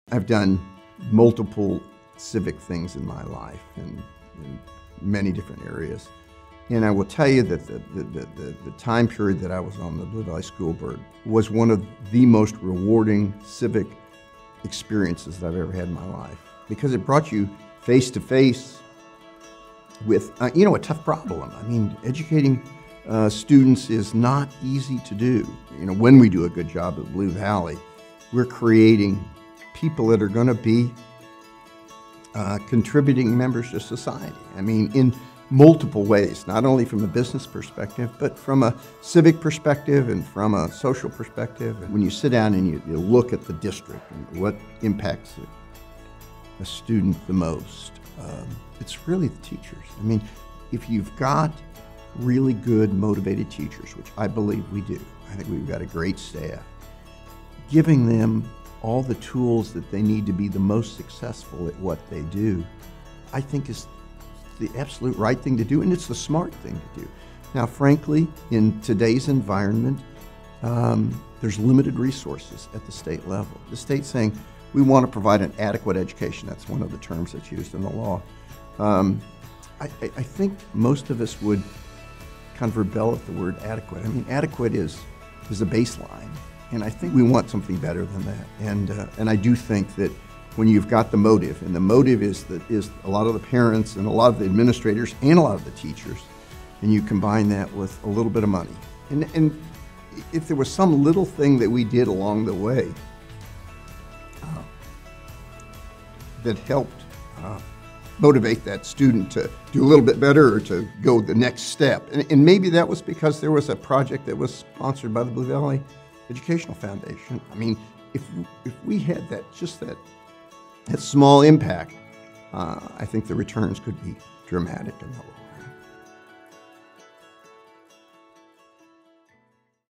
I've done multiple civic things in my life in many different areas. And I will tell you that the time period that I was on the Blue Valley School Board was one of the most rewarding civic experiences that I've ever had in my life, because it brought you face to face with, a tough problem. I mean, educating students is not easy to do. When we do a good job at Blue Valley, we're creating people that are going to be contributing members to society. I mean, in multiple ways, not only from a business perspective, but from a civic perspective and from a social perspective. And when you sit down and you look at the district and what impacts a student the most, it's really the teachers. I mean, if you've got really good, motivated teachers, which I believe we do, I think we've got a great staff, giving them all the tools that they need to be the most successful at what they do, I think is the absolute right thing to do, and it's the smart thing to do. Now, frankly, in today's environment, there's limited resources at the state level. The state's saying, we want to provide an adequate education. That's one of the terms that's used in the law. I think most of us would kind of rebel at the word adequate. I mean, adequate is a baseline, and I think we want something better than that. And I do think that when you've got the motive, and the motive is a lot of the parents and a lot of the administrators and a lot of the teachers, and you combine that with a little bit of money. And if there was some little thing that we did along the way that helped motivate that student to do a little bit better or to go the next step. And maybe that was because there was a project that was sponsored by the Blue Valley Educational Foundation. I mean, if we had that small impact, I think the returns could be dramatic in that way.